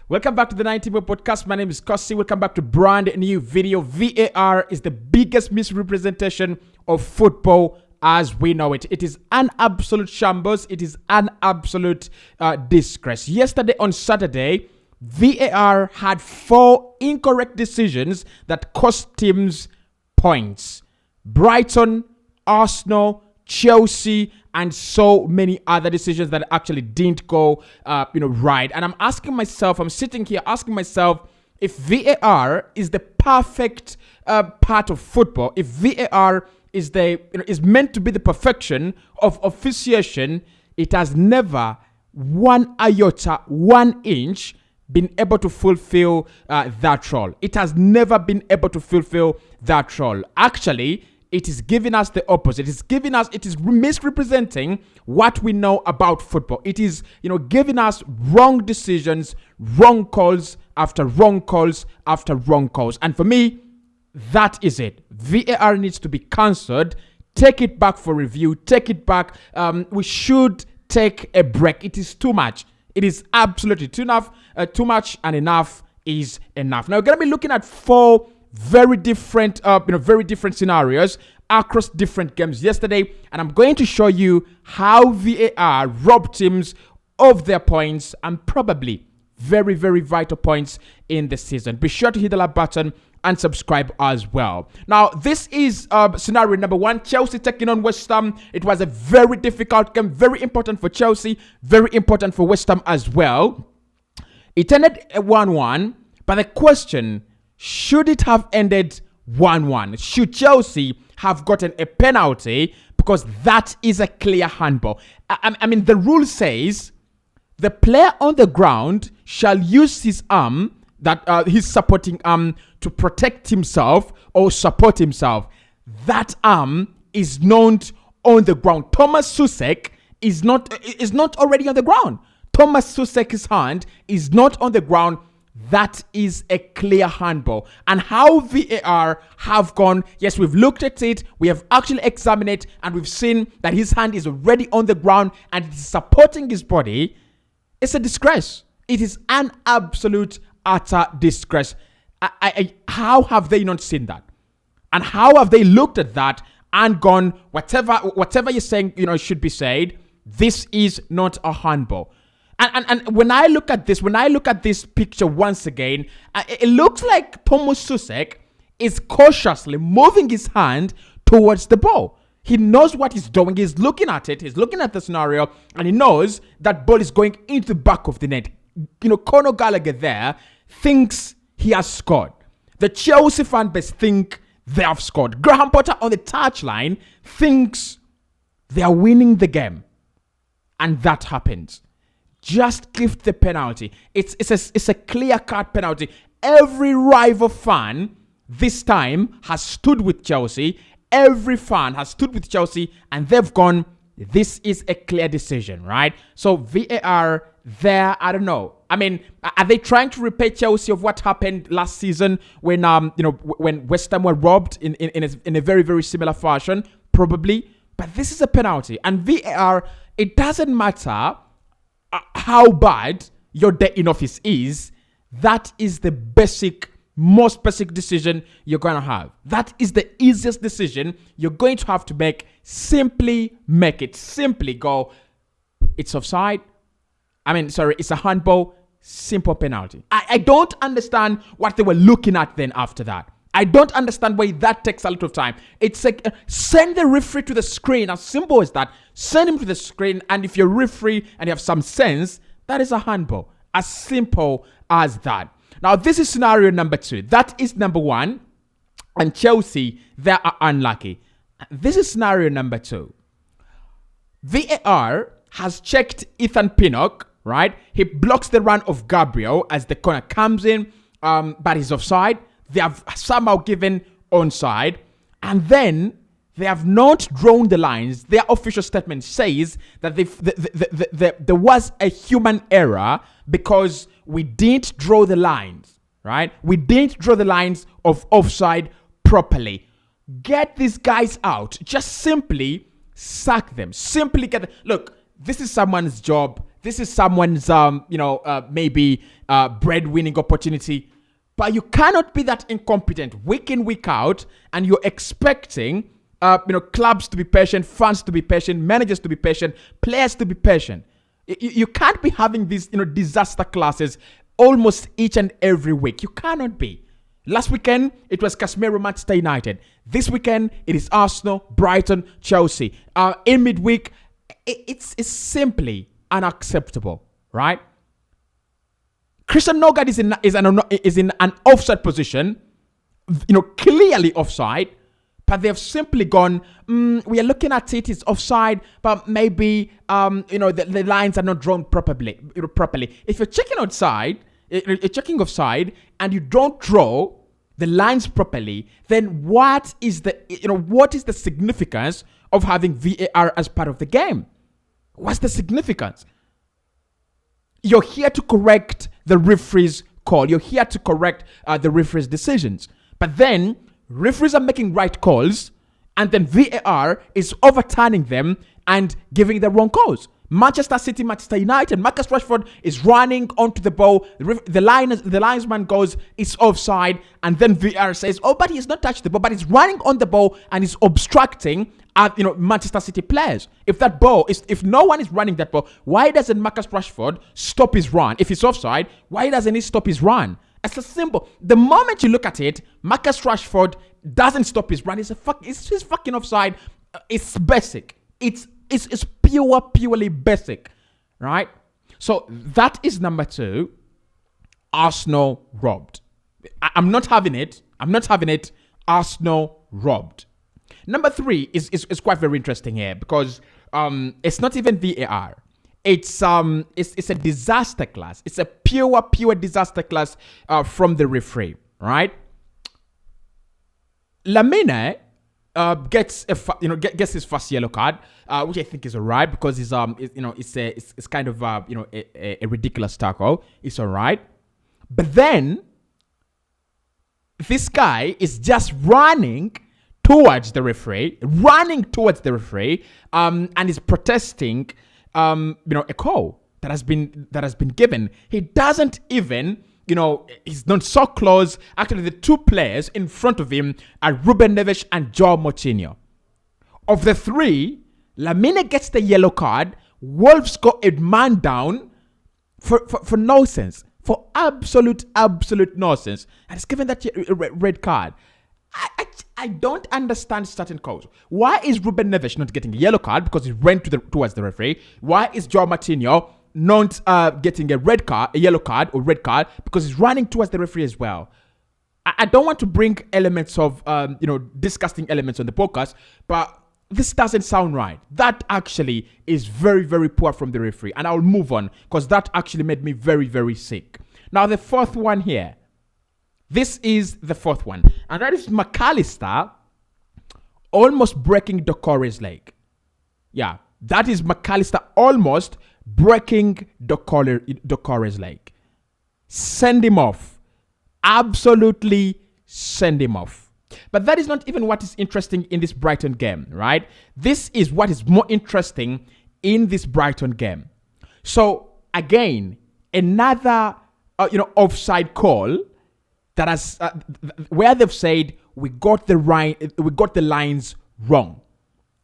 Welcome back to the 90 Minute Podcast. My name is Kosi. Welcome back to brand new video. VAR is the biggest misrepresentation of football as we know it. It is an absolute shambles. It is an absolute disgrace. Yesterday on Saturday, VAR had 4 incorrect decisions that cost teams points. Brighton, Arsenal, Chelsea, and so many other decisions that actually didn't go, right. And I'm sitting here asking myself, if VAR is the perfect part of football, if VAR is is meant to be the perfection of officiation, it has never 1 iota, 1 inch been able to fulfill that role. It has never been able to fulfill that role. Actually, it is giving us the opposite. It is misrepresenting what we know about football. It is, giving us wrong decisions, wrong calls after wrong calls after wrong calls. And for me, that is it. VAR needs to be cancelled. Take it back for review. Take it back. We should take a break. It is too much. It is absolutely too much, and enough is enough. Now we're gonna be looking at 4 very different scenarios across different games yesterday, and I'm going to show you how VAR robbed teams of their points and probably very, very vital points in the season. Be sure to hit the like button and subscribe as well. Now, this is scenario number 1, Chelsea taking on West Ham. It was a very difficult game, very important for Chelsea, very important for West Ham as well. It ended 1-1, but the question, should it have ended 1-1? Should Chelsea have gotten a penalty? Because that is a clear handball. I mean, the rule says the player on the ground shall use his arm, his supporting arm, to protect himself or support himself. That arm is not on the ground. Thomas Susek is not already on the ground. Thomas Susek's hand is not on the ground. That is a clear handball. And how VAR have gone, yes, we've looked at it, we have actually examined it, and we've seen that his hand is already on the ground and it is supporting his body. It's a disgrace. It is an absolute, utter disgrace. How have they not seen that? And how have they looked at that and gone, whatever you're saying, should be said, this is not a handball. And when I look at this picture once again, it looks like Thomas Susek is cautiously moving his hand towards the ball. He knows what he's doing. He's looking at it. He's looking at the scenario, and he knows that ball is going into the back of the net. Conor Gallagher there thinks he has scored. The Chelsea fan base think they have scored. Graham Potter on the touchline thinks they are winning the game, and that happens. Just give the penalty. It's a clear-cut penalty. Every rival fan this time has stood with Chelsea. Every fan has stood with Chelsea, and they've gone, this is a clear decision, right? So VAR there, I don't know. I mean, are they trying to repay Chelsea of what happened last season when when West Ham were robbed in a very, very similar fashion? Probably. But this is a penalty. And VAR, it doesn't matter how bad your day in office is, that is the most basic decision you're going to have. That is the easiest decision you're going to have to make. Simply make it. Simply go, it's offside. It's a handball. Simple penalty. I don't understand what they were looking at then after that. I don't understand why that takes a lot of time. It's like, send the referee to the screen. As simple as that. Send him to the screen, and if you're referee and you have some sense, that is a handball. As simple as that. Now, this is scenario number 2. That is number 1. And Chelsea, they are unlucky. This is scenario number 2. VAR has checked Ethan Pinnock, right? He blocks the run of Gabriel as the corner comes in, but he's offside. They have somehow given onside, and then they have not drawn the lines. Their official statement says that there was a human error because we didn't draw the lines, right? We didn't draw the lines of offside properly. Get these guys out. Just simply sack them. Simply get them. Look, this is someone's job. This is someone's, maybe breadwinning opportunity. But you cannot be that incompetent week in, week out, and you're expecting, clubs to be patient, fans to be patient, managers to be patient, players to be patient. You can't be having these, disaster classes almost each and every week. You cannot be. Last weekend, it was Casemiro, Manchester United. This weekend, it is Arsenal, Brighton, Chelsea. In midweek, it's simply unacceptable, right? Christian Nogard is in an offside position, clearly offside, but they've simply gone, we are looking at it, it's offside, but maybe, the lines are not drawn properly. If you're checking offside, and you don't draw the lines properly, then what is the significance of having VAR as part of the game? What's the significance? You're here to correct the referee's call. You're here to correct the referee's decisions. But then referees are making right calls, and then VAR is overturning them and giving the wrong calls. Manchester City, Manchester United, Marcus Rashford is running onto the ball. The linesman goes, it's offside, and then VAR says, oh, but he's not touched the ball, but he's running on the ball and he's obstructing Manchester City players. If no one is running that ball, why doesn't Marcus Rashford stop his run? If he's offside, why doesn't he stop his run? It's a simple. The moment you look at it, Marcus Rashford doesn't stop his run. He's fucking offside. It's basic. It's purely basic, right? So that is number 2. Arsenal robbed. I'm not having it. Arsenal robbed. Number 3 is quite very interesting here because it's not even VAR. It's a disaster class. It's a pure disaster class from the referee, right? Lamine gets his first yellow card, which I think is alright because it's kind of a ridiculous tackle. It's alright, but then this guy is just running towards the referee, and is protesting, a call that has been given. He doesn't even. He's not so close. Actually, the 2 players in front of him are Ruben Neves and Joao Moutinho. Of the 3, Lamine gets the yellow card. Wolves got a man down for nonsense. For absolute nonsense. And it's given that red card. I don't understand certain calls. Why is Ruben Neves not getting a yellow card? Because he ran towards the referee. Why is Joao Moutinho not getting a yellow card or red card? Because he's running towards the referee as well. I don't want to bring elements of, disgusting elements on the podcast, but this doesn't sound right. That actually is very, very poor from the referee. And I'll move on because that actually made me very, very sick. Now, the 4th one here. This is the 4th one. And that is McAllister almost breaking Doucouré's leg. Yeah, that is McAllister almost breaking Doucouré's leg. Send him off. Absolutely send him off. But that is not even what is interesting in this Brighton game, right? This is what is more interesting in this Brighton game. So, again, another, offside call that has, where they've said, we got the lines wrong.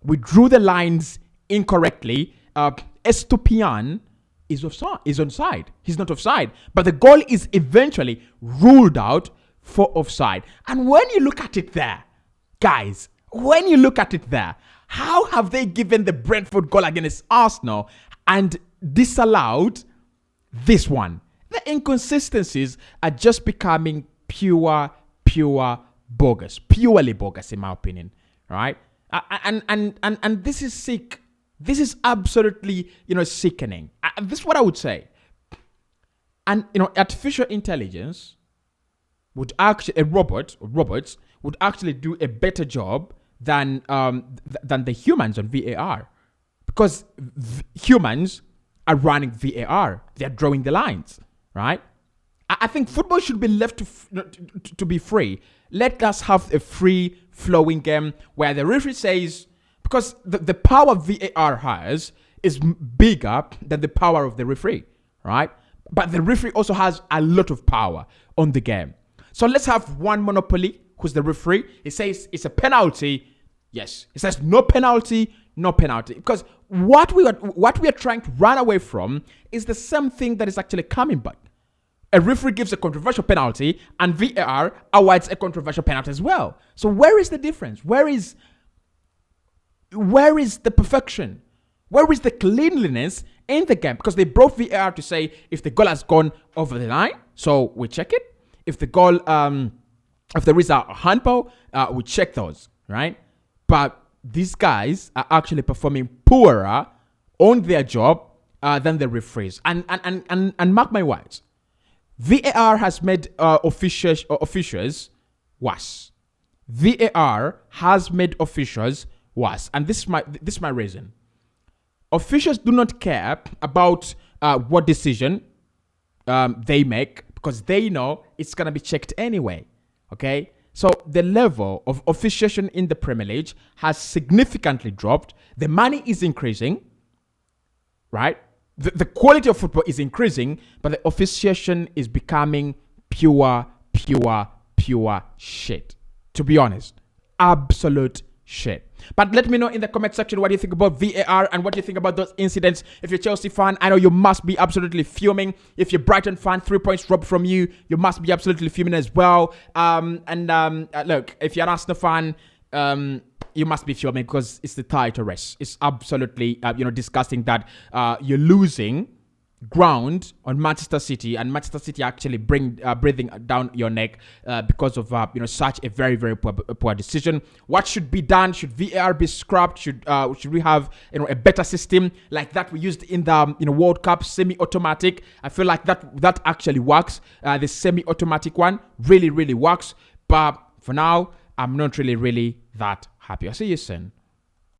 We drew the lines incorrectly. Estupiñán is onside. He's not offside. But the goal is eventually ruled out for offside. And when you look at it there, guys, how have they given the Brentford goal against Arsenal and disallowed this one? The inconsistencies are just becoming pure bogus. Purely bogus, in my opinion. Right? And this is sick. This is absolutely, sickening. This is what I would say. And, artificial intelligence would actually, robots would actually do a better job than the humans on VAR. Because humans are running VAR. They're drawing the lines, right? I think football should be left to be free. Let us have a free-flowing game where the referee says, because the power VAR has is bigger than the power of the referee, right? But the referee also has a lot of power on the game. So let's have one monopoly, who's the referee. He says it's a penalty. Yes. He says no penalty, no penalty. Because what we are trying to run away from is the same thing that is actually coming back. A referee gives a controversial penalty and VAR awards a controversial penalty as well. So where is the difference? Where is the perfection? Where is the cleanliness in the game? Because they brought VAR to say if the goal has gone over the line, so we check it. If the goal, if there is a handball, we check those, right? But these guys are actually performing poorer on their job than the referees. And mark my words, VAR has made officials worse. VAR has made officials worse, and this is my reason. Officials do not care about what decision they make because they know it's gonna be checked anyway. Okay, so the level of officiation in the Premier League has significantly dropped. The money is increasing, right? The quality of football is increasing, but the officiation is becoming pure shit. To be honest, absolute shit. But let me know in the comment section what you think about VAR and what you think about those incidents. If you're a Chelsea fan, I know you must be absolutely fuming. If you're a Brighton fan, 3 points robbed from you, you must be absolutely fuming as well. Look, if you're an Arsenal fan, you must be fuming because it's the title race. It's absolutely disgusting that you're losing ground on Manchester City, and Manchester City actually breathing down your neck because of such a very poor decision. What should be done? Should VAR be scrapped? Should we have a better system like that we used in the World Cup, semi-automatic? I feel like that actually works. The semi-automatic one really works. But for now, I'm not really that happy. I'll see you soon.